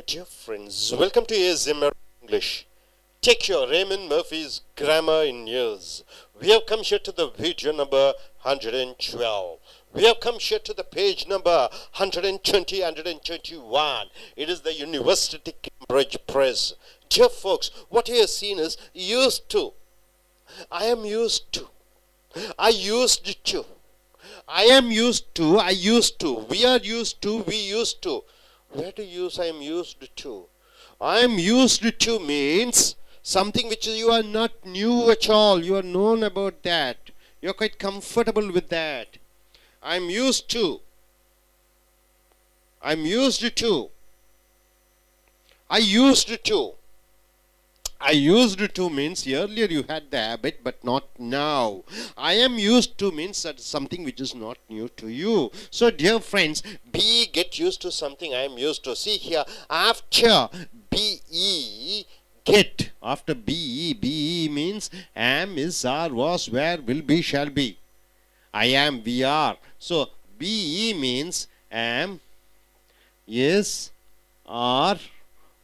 Dear friends, welcome to ASMR English. Take your Raymond Murphy's grammar in years. We have come here to the video number 112. We have come here to the page number 120, 121. It is the University Cambridge Press. Dear folks, what you have seen is used to. I am used to. I used to. I am used to. I used to. We are used to. We used to. Where to use I am used to? I am used to means something which you are not new at all. You are known about that. You are quite comfortable with that. I am used to. I am used to. I used to. I used to means earlier you had the habit but not now. I am used to means that something which is not new to you. So dear friends, get used to something I am used to. See here, after be, get. After be means am, is, are, was, were, will be, shall be. I am, we are. So be means am, is, are,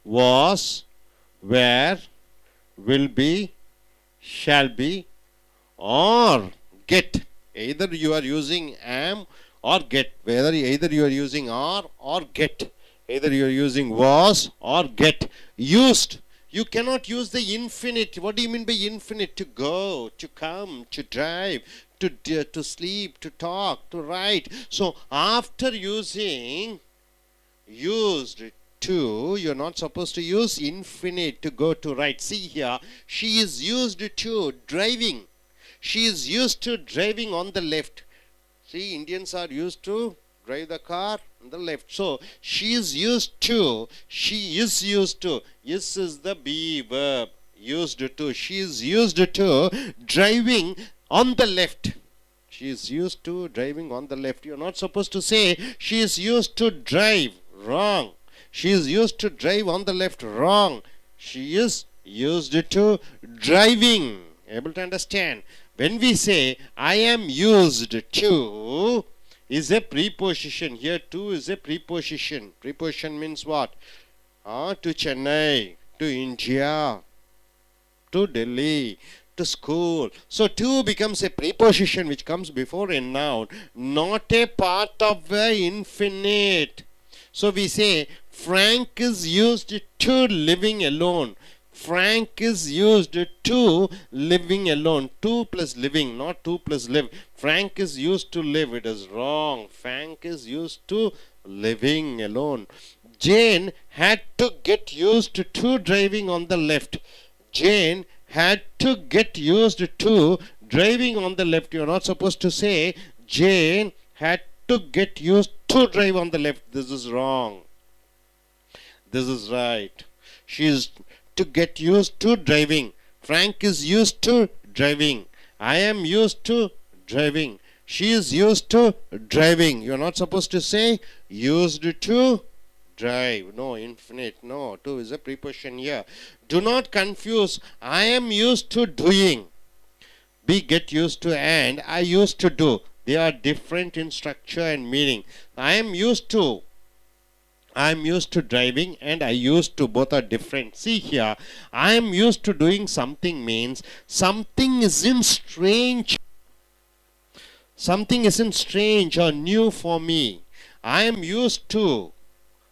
was, were, will be, shall be, or get. Either you are using am or get. Either you are using are or get. Either you are using was or get. Used. You cannot use the infinite. What do you mean by infinite? To go, to come, to drive, to sleep, to talk, to write. So after using used to, you're not supposed to use infinite to go to right. See here, she is used to driving. She is used to driving on the left. See, Indians are used to drive the car on the left. So she is used to. She is used to. Yes is the be verb. Used to. She is used to driving on the left. She is used to driving on the left. You're not supposed to say she is used to drive. Wrong. She is used to drive on the left. Wrong. She is used to driving. Able to understand? When we say I am used to is a preposition. Here to is a preposition. Preposition means what? To Chennai, to India, to Delhi, to school. So to becomes a preposition which comes before a noun, not a part of the infinite. So we say Frank is used to living alone. Frank is used to living alone. To plus living, not to plus live. Frank is used to live. It is wrong. Frank is used to living alone. Jane had to get used to driving on the left. Jane had to get used to driving on the left. You are not supposed to say Jane had to get used to drive on the left. This is wrong. This is right. She is to get used to driving. Frank is used to driving. I am used to driving. She is used to driving. You are not supposed to say used to drive. No, infinite. No, to is a preposition here. Do not confuse I am used to doing. Be get used to and I used to do. They are different in structure and meaning. I am used to driving and I used to. Both are different. See here, I am used to doing something means something isn't strange. Something isn't strange or new for me. I am used to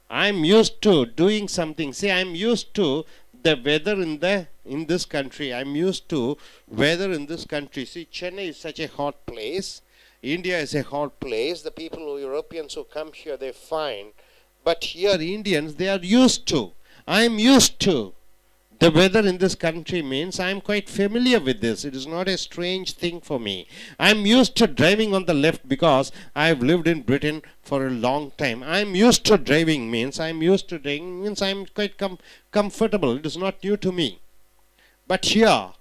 doing something. See, I am used to the weather in this country. I am used to weather in this country. See, Chennai is such a hot place. India is a hot place. The people, Europeans who come here, they find. But here Indians, they are used to. I am used to. The weather in this country means I am quite familiar with this. It is not a strange thing for me. I am used to driving on the left because I have lived in Britain for a long time. I am used to driving means I am used to driving means I am quite comfortable. It is not new to me. But here,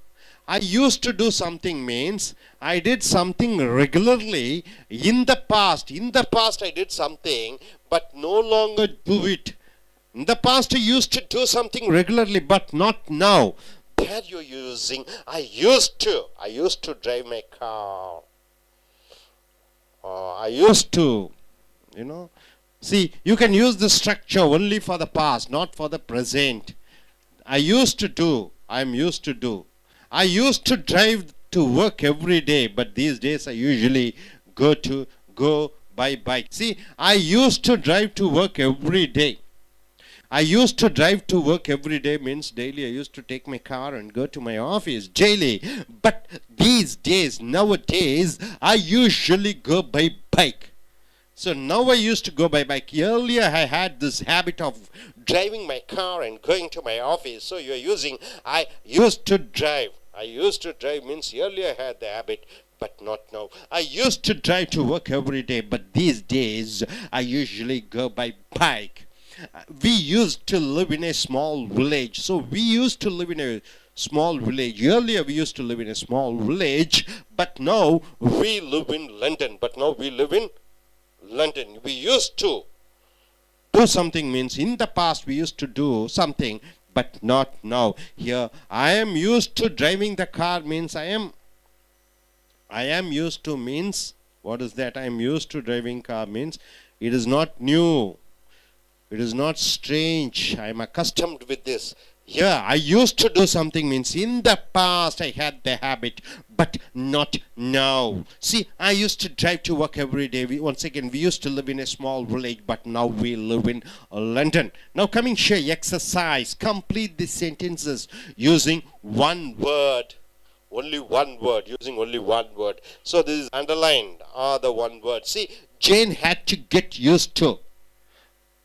I used to do something means I did something regularly in the past. In the past I did something but no longer do it. In the past I used to do something regularly but not now. There you're using I used to. I used to drive my car. I used to, See, you can use the structure only for the past, not for the present. I used to do. I'm used to do. I used to drive to work every day, but these days I usually go by bike. See, I used to drive to work every day. I used to drive to work every day means daily. I used to take my car and go to my office daily. But these days, nowadays, I usually go by bike. So now I used to go by bike. Earlier I had this habit of driving my car and going to my office. So you're using, I used to drive. I used to drive means earlier I had the habit, but not now. I used to drive to work every day, but these days I usually go by bike. We used to live in a small village. So we used to live in a small village. Earlier we used to live in a small village, but now we live in London. London. We used to do something means in the past we used to do something, but not now. Here I am used to driving the car means I am used to means what is that? I am used to driving car means it is not new. It is not strange. I am accustomed with this. Here, I used to do something means in the past I had the habit, but not now. See, I used to drive to work every day. Once again, we used to live in a small village, but now we live in London. Now coming here, exercise. Complete the sentences using one word. Only one word, using only one word. So this is underlined, the one word. See, Jane had to get used to.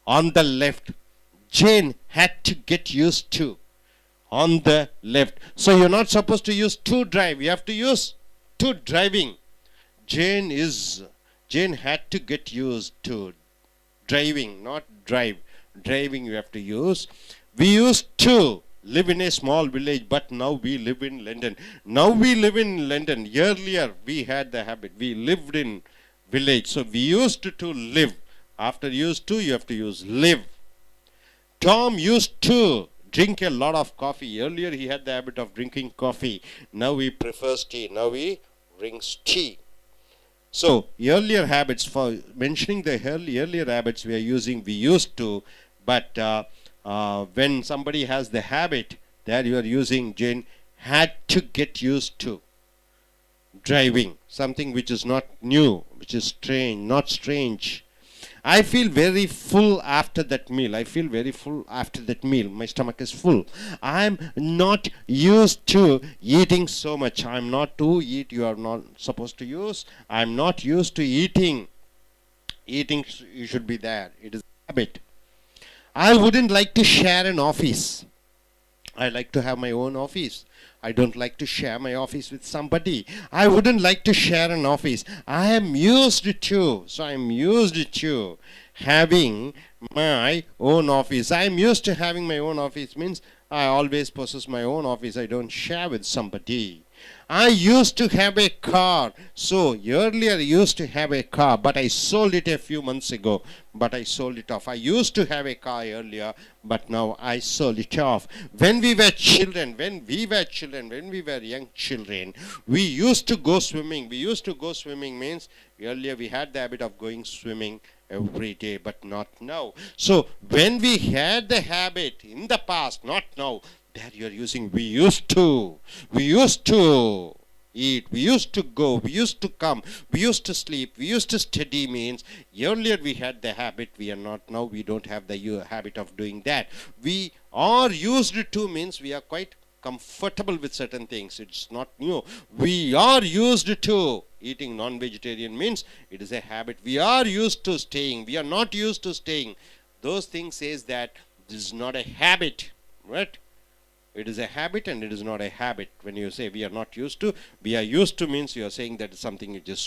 On the left, Jane had to get used to. On the left. So you're not supposed to use to drive. You have to use to driving. Jane had to get used to. Driving, not drive. Driving you have to use. We used to live in a small village, but now we live in London. Now we live in London. Earlier we had the habit. We lived in village. So we used to live. After used to, you have to use live. Tom used to drink a lot of coffee. Earlier he had the habit of drinking coffee. Now he prefers tea. Now he drinks tea. So earlier habits, for mentioning the earlier habits we are using we used to, but when somebody has the habit that you are using Jane had to get used to driving. Something which is not new, which is strange, not strange. I feel very full after that meal. My stomach is full. I'm not used to eating so much. I'm not to eat. You are not supposed to use. I'm not used to eating. Eating, you should be there. It is a habit. I wouldn't like to share an office. I like to have my own office. I don't like to share my office with somebody. I wouldn't like to share an office. I am used to. So I am used to having my own office. I am used to having my own office means I always possess my own office. I don't share with somebody. I used to have a car. So earlier I used to have a car, but I sold it a few months ago. But I sold it off. I used to have a car earlier, but now I sold it off. When we were young children, we used to go swimming. Means earlier we had the habit of going swimming every day, but not now. So when we had the habit in the past, not now, that you are using we used to eat, we used to go, we used to come, we used to sleep, we used to study means earlier we had the habit, we are not now, we don't have the habit of doing that. We are used to means we are quite comfortable with certain things. It's not new. We are used to eating non-vegetarian means it is a habit. We are used to staying. We are not used to staying. Those things says that this is not a habit, right? It is a habit and it is not a habit. When you say we are not used to, we are used to means you are saying that it's something which is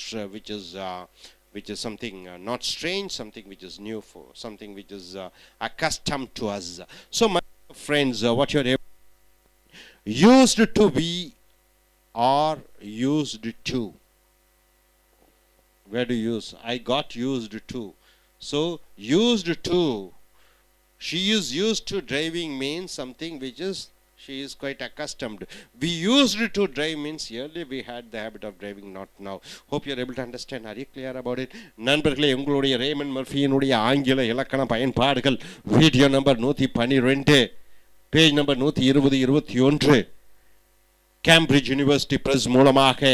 something not strange, something which is new, for something which is accustomed to us. So my friends, what you are used to, we are used to. Where do you use? I got used to. So used to. She is used to driving means something which is She is quite accustomed. We used to drive means earlier we had the habit of driving, not now. Hope you are able to understand. Are you clear about it? நண்பர்களே, உங்களுடைய ramen மர்ஃபியினுடைய ஆங்கில இலக்கண பயன்பாடுகள் video number 112, page number 120-21, Cambridge university press மூலமாக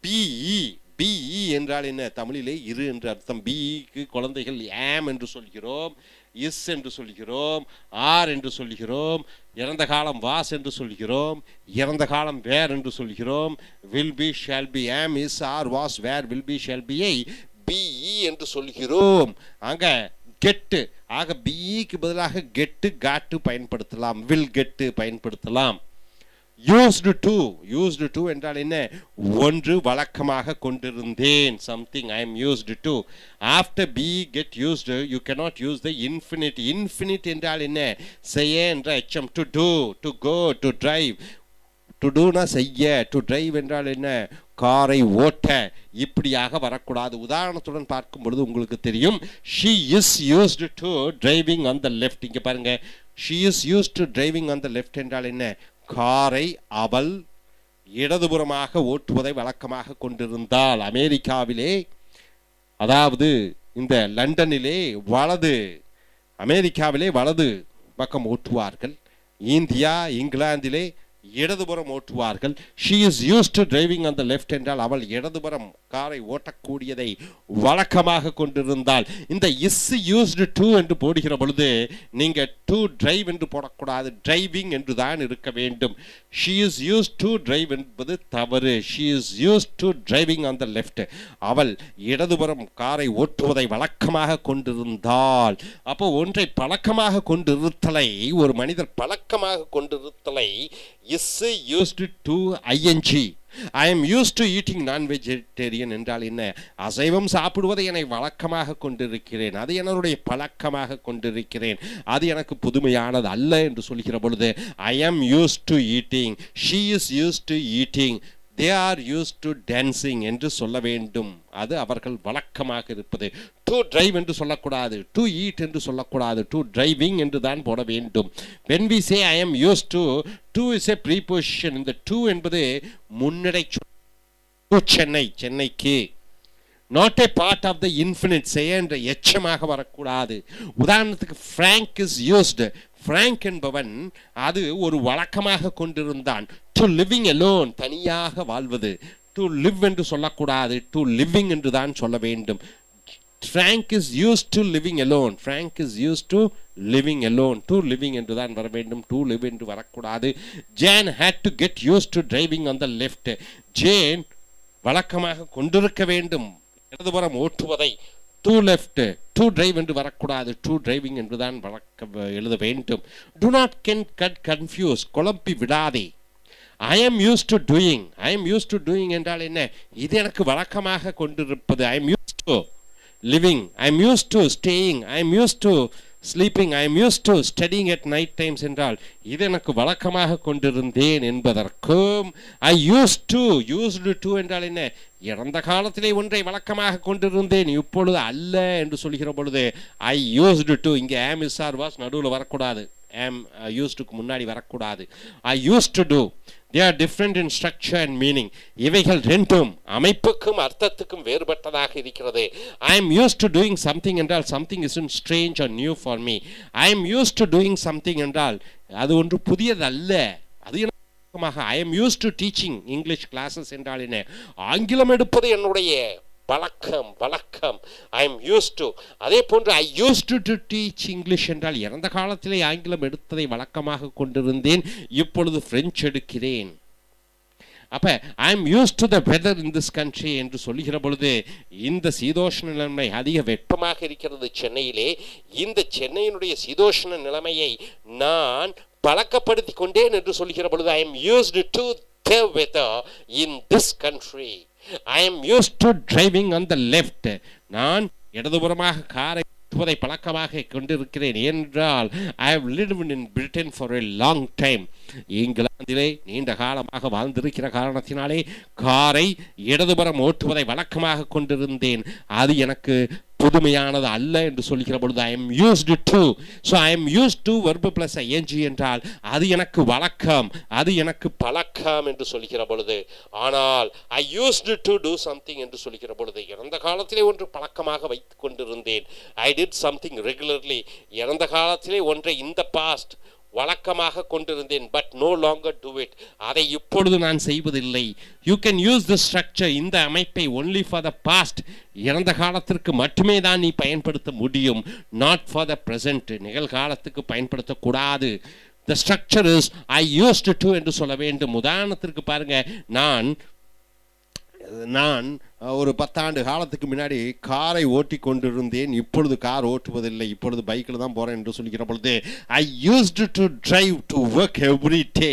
BE. BE என்றால் என்ன? தமிழிலே இரு என்று அர்த்தம். பிஇக்கு குழந்தைகள் ஆம் என்று சொல்கிறோம், இஸ் என்று சொல்கிறோம், ஆர் என்று சொல்கிறோம், இறந்த காலம் வாஸ் என்று சொல்கிறோம், இறந்த காலம் வேர் என்று சொல்கிறோம், will be shall be am is are was were will be shall be I be என்று சொல்கிறோம். அங்கே கெட்டு, ஆக பிஇக்கு பதிலாக கெட்டு காட்டு பயன்படுத்தலாம், வில் கெட்டு பயன்படுத்தலாம். used to என்றால் என்ன? ஒன்று வழக்கமாக கொண்டிருந்தேன், something I am used to. after be get used, you cannot use the infinite. infinite என்றால் என்ன? செய்ய என்ற எச்சம். to do, to go, to drive. to do னா செய்ய, to drive என்றால் என்ன? காரை ஓட்ட. இப்படியாக வரக்கூடாது. உதாரணத்துடன் பார்க்கும் பொழுது உங்களுக்கு தெரியும். she is used to driving on the left. இங்க பாருங்க, she is used to driving on the left என்றால் என்ன? காரை அவள் இடதுபுறமாக ஓட்டுவதை வழக்கமாக கொண்டிருந்தாள். அமெரிக்காவிலே, அதாவது இந்த லண்டனிலே வலது, அமெரிக்காவிலே வலது பக்கம் ஓட்டுவார்கள். இந்தியா, இங்கிலாந்திலே இடதுபுறம் ஓட்டுவார்கள். she is used to driving on the left என்றால் அவள் இடதுபுறம் காரை ஓட்டக்கூடியதை வழக்கமாக கொண்டிருந்தால். இந்த is used to என்று போடுகிற பொழுது நீங்க to drive என்று போடக்கூடாது, driving என்று தான் இருக்க வேண்டும். she is used to drive என்பது தவறு. she is used to driving on the left. அவள் இடதுபுறம் காரை ஓட்டுவதை வழக்கமாக கொண்டிருந்தாள். அப்போ ஒன்றை பழக்கமாக கொண்டிருத்தலை, ஒரு மனிதர் பழக்கமாக கொண்டிருத்தலை is used to ing. I am used to eating non-vegetarian என்றால் என்ன? அசைவம் சாப்பிடுவதை என்னை வழக்கமாக கொண்டிருக்கிறேன், அது என்னுடைய பழக்கமாக கொண்டிருக்கிறேன், அது எனக்கு புதுமையானது அல்ல என்று சொல்கிற பொழுது I am used to eating, she is used to eating, they are used to dancing என்று சொல்ல வேண்டும். அது அவர்கள் வழக்கமாக இருப்பது. to drive என்று சொல்லக்கூடாது, to eat என்று சொல்லக்கூடாது, to driving என்று தான் போட வேண்டும். when we say I am used to is a preposition. இந்த to என்பது முன்னடை சொல். to சென்னை, சென்னைக்கு. not a part of the infinite. செய்ய என்ற எச்சமாக வரக்கூடாது. உதாரணத்துக்கு Frank is used. Frank என்பவன் அது ஒரு வழக்கமாக கொண்டிருந்தான். to living alone, தனியாக வாழ்வது. to live என்று சொல்லக்கூடாது, to living என்று தான் சொல்ல வேண்டும். Frank is used to living alone. Frank is used to living alone. to living என்று தான் வர வேண்டும், to live என்று வரக்கூடாது. Jane had to get used to driving on the left. Jane வழக்கமாக கொண்டிருக்க வேண்டும் இடதுபுறம் ஓட்டுவதை. to left, to drive என்று வரக்கூடாது, to driving என்று தான் எழுத வேண்டும். do not get confused, குழப்பி விடாதே. I am used to doing. I am used to doing என்றால் என்ன? இது எனக்கு வழக்கமாக கொண்டிருப்பது. I am used to living. I am used to staying. I am used to sleeping. I am used to studying at night times என்றால் இது எனக்கு வழக்கமாக கொண்டிருந்தேன் என்பதற்கும் I used to என்றால் என்ன? இறந்த காலத்திலே ஒன்றை வழக்கமாக கொண்டிருந்தேன், இப்பொழுது அல்ல என்று சொல்கிற பொழுது I used to. இங்கே am is or was நடுவில் வரக்கூடாது, am used க்கு முன்னாடி வரக்கூடாது. I used to do. They are different in structure and meaning. இவைகள் ரெண்டும் அமைப்புக்கும் அர்த்தத்துக்கும் வேறுபட்டதாக இருக்கிறது. I am used to doing something என்றால் something isn't strange or new for me. I am used to doing something என்றால் அது ஒன்று புதியதல்ல, அது I am used to teaching English classes என்றால் என்ன? ஆங்கிலம் எடுப்பது என்னுடைய வழக்கம். I am used to. அதே போன்று I used to teach English என்றால் இறந்த காலத்திலே ஆங்கிலம் எடுத்ததை வழக்கமாக கொண்டிருந்தேன், இப்பொழுது பிரெஞ்சு எடுக்கிறேன். அப்ப I am used to the weather in this country என்று சொல்லுகிற பொழுது இந்த சீதோஷ்ண நிலைமை அதிக வெப்பமாக இருக்கிறது சென்னையிலே. இந்த சென்னையினுடைய சீதோஷ்ண நிலைமையை நான் பழக்கப்படுத்தி கொண்டேன் என்று சொல்லுகிற பொழுது I am used to the weather in this country. I am used to driving on the left. நான் இடதுபுறமாக காரை ஓட்டுவதை பழக்கமாக கொண்டிருக்கிறேன் என்றால் I have lived in Britain for a long time. இங்கிலாந்திலே நீண்ட காலமாக வாழ்ந்திருக்கிற காரணத்தினாலே காரை இடதுபுறம் ஓட்டுவதை வழக்கமாக கொண்டிருந்தேன், அது எனக்கு புதுமையானது அல்ல என்று சொல்கிற பொழுது I am used to. So I am used to verb plus ing என்றால் அது எனக்கு வழக்கம், அது எனக்கு பழக்கம் என்று சொல்கிற பொழுது. ஆனால் I used to do something என்று சொல்கிற பொழுது இறந்த காலத்திலே ஒன்று பழக்கமாக வைத்துக் கொண்டிருந்தேன். I did something regularly. இறந்த காலத்திலே ஒன்றை in the past வழக்கமாக கொண்டிருந்தேன், but no longer do it, அதை இப்பொழுது நான் செய்வதில்லை. You can use the structure, இந்த அமைப்பை ஒன்லி ஃபார் த பாஸ்ட், இறந்த காலத்திற்கு மட்டுமே தான் நீ பயன்படுத்த முடியும், நாட் ஃபார் த ப்ரெசன்ட், நிகழ்காலத்துக்கு பயன்படுத்தக்கூடாது. The structure is I used to என்று சொல்ல வேண்டும். உதாரணத்திற்கு பாருங்க, நான் ஒரு 10 ஆண்டு காலத்துக்கு முன்னாடி காரை ஓட்டி கொண்டிருந்தேன், இப்பொழுது கார் ஓட்டுவதில்லை, இப்பொழுது பைக்கில் தான் போகிறேன் என்று சொல்கிற பொழுது I used to drive to work every day,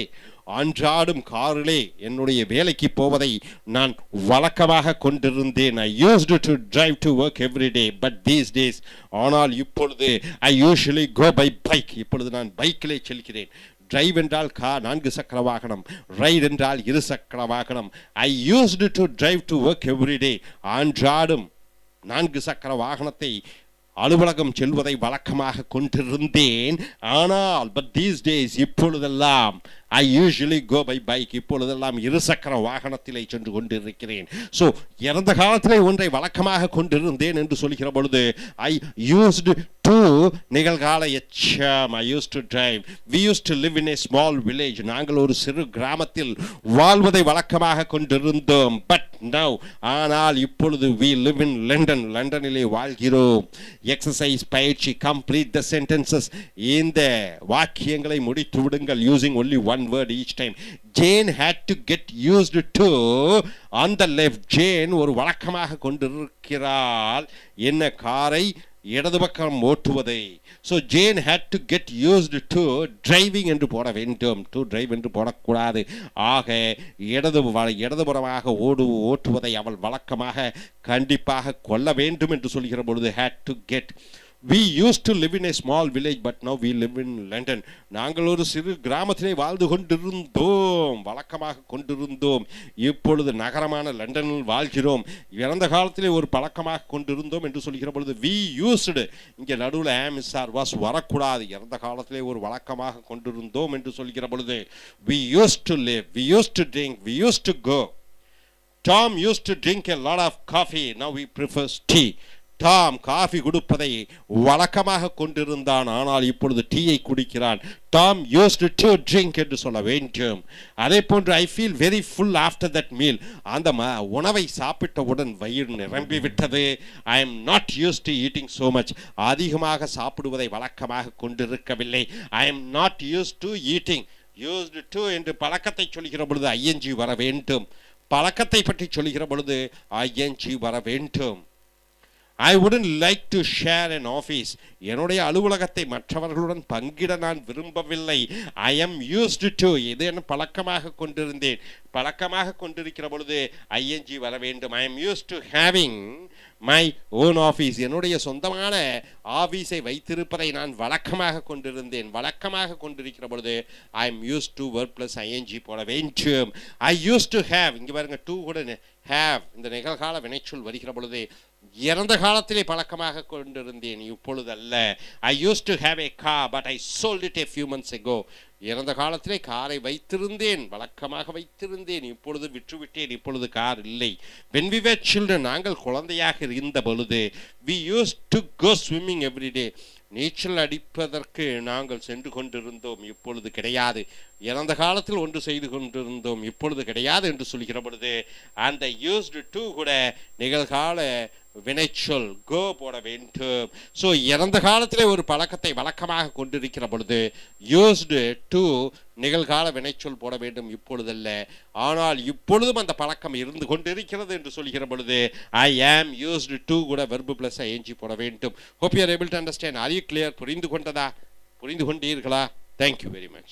அன்றாடும் காரிலே என்னுடைய வேலைக்கு போவதை நான் வழக்கமாக கொண்டிருந்தேன். I used to drive to work every day but these days, ஆனால் இப்பொழுது I usually go by bike, இப்பொழுது நான் பைக்கிலே செல்கிறேன். டிரைவ் என்றால் 4 சக்கர வாகனம், ரைட் என்றால் 2 சக்கர வாகனம். I used to drive to work every day, அன்றாடும் 4 சக்கர வாகனத்தை அலுவலகம் செல்வதை வழக்கமாக கொண்டிருந்தேன். ஆனால் பட் தீஸ் டேஸ், இப்பொழுதெல்லாம் ஐ யூஷுவலி கோ பை பைக், இப்பொழுதெல்லாம் 2 சக்கர வாகனத்திலே சென்று கொண்டிருக்கிறேன். ஸோ இறந்த காலத்திலே ஒன்றை வழக்கமாக கொண்டிருந்தேன் என்று சொல்கிற பொழுது ஐ யூஸ்டு டு நிகழ்கால எச்சம், I use to drive. We use to live in a small village, நாங்கள் ஒரு சிறு கிராமத்தில் வாழ்வதை வழக்கமாக கொண்டிருந்தோம். பட் நவ், ஆனால் இப்பொழுது வி லிவ் இன் லண்டன், லண்டனிலே வாழ்கிறோம். எக்ஸசைஸ் பயிற்சி, கம்ப்ளீட் த சென்டென்சஸ், இந்த வாக்கியங்களை முடித்து விடுங்கள் using only one word each time. Jane had to get used to, on the left, Jane ஒரு வழக்கமாக கொண்டிருக்கிறாள் என்ன, காரை இடது பக்கம் ஓட்டுவதை. So Jane had to get used to driving என்று போட வேண்டும், to drive என்று போடக்கூடாது. ஆக இடதுபுறமாக ஓட்டுவதை அவள் வழக்கமாக கண்டிப்பாக கொள்ள வேண்டும் என்று சொல்கிற பொழுது had to get. We used to live in a small village but now we live in London. நாங்கள் ஒரு சிறு கிராமத்திலே வாழ்ந்து கொண்டிருந்தோம், வழக்கமாக கொண்டிருந்தோம், இப்பொழுது நகரமான லண்டனில் வாழ்கிறோம். இறந்த காலத்திலே ஒரு பழக்கமாக கொண்டிருந்தோம் என்று சொல்கிற பொழுது we used, இங்கே நடுவில் am is or was வரக்கூடாது. இறந்த காலத்திலே ஒரு வழக்கமாக கொண்டிருந்தோம் என்று சொல்கிற பொழுது we used to live, we used to drink, we used to go. Tom used to drink a lot of coffee, now he prefers tea. Tom coffee குடிப்பதை வழக்கமாக கொண்டிருந்தான், ஆனால் இப்பொழுது டீயை குடிக்கிறான். டாம் யூஸ்டு டு ட்ரிங்க் என்று சொல்ல வேண்டும். அதே போன்று I feel very full after that meal, அந்த உணவை சாப்பிட்டவுடன் வயிறு நிரம்பி விட்டது. I am not used to eating so much, அதிகமாக சாப்பிடுவதை வழக்கமாக கொண்டிருக்கவில்லை. I am not used to eating, used to என்று பழக்கத்தை சொல்கிற பொழுது ஐஎன்ஜி வர வேண்டும், பழக்கத்தை பற்றி சொல்கிற பொழுது ஐஎன்ஜி வர வேண்டும். I wouldn't like to share an office, என்னுடைய அலுவலகத்தை மற்றவர்களுடன் பங்கிட நான் விரும்பவில்லை. I am used to, இது என்ன பழக்கமாக கொண்டிருந்தேன், பழக்கமாக கொண்டிருக்கிற பொழுது ஐஎன்ஜி வர வேண்டும். I am used to having my own office, என்னுடைய சொந்தமான ஆபீஸை வைத்திருப்பதை நான் வழக்கமாக கொண்டிருந்தேன், வழக்கமாக கொண்டிருக்கிற பொழுது I am used to verb plus ing போட வேண்டும். I used to have, இங்கே பாருங்க to கூட have, இந்த நிகழ்கால வினைச்சொல் வருகிற பொழுது இறந்த காலத்திலே பழக்கமாக கொண்டிருந்தேன், இப்பொழுது அல்ல. I used to have a car but I sold it a few months ago, இறந்த காலத்திலே காரை வைத்திருந்தேன், வழக்கமாக வைத்திருந்தேன், இப்பொழுது விற்றுவிட்டேன், இப்பொழுது கார் இல்லை. When we were children, நாங்கள் குழந்தையாக இருந்த பொழுது we used to go swimming every day, நீச்சல் அடிப்பதற்கு நாங்கள் சென்று கொண்டிருந்தோம், இப்பொழுது கிடையாது. இறந்த காலத்தில் ஒன்று செய்து கொண்டிருந்தோம், இப்பொழுது கிடையாது என்று சொல்கிற பொழுது அந்த used to கூட நிகழ்கால வினைச்சொல் go போட வேண்டும். ஸோ இறந்த காலத்திலே ஒரு பழக்கத்தை வழக்கமாக கொண்டிருக்கிற பொழுது used to நிகழ்கால வினைச்சொல் போட வேண்டும், இப்பொழுதல்ல. ஆனால் இப்பொழுதும் அந்த பழக்கம் இருந்து கொண்டிருக்கிறது என்று சொல்கிற பொழுது I am used to கூட verb plus ing போட வேண்டும். Hope you are able to understand. Are you clear? புரிந்து கொண்டீர்களா? Thank you very much.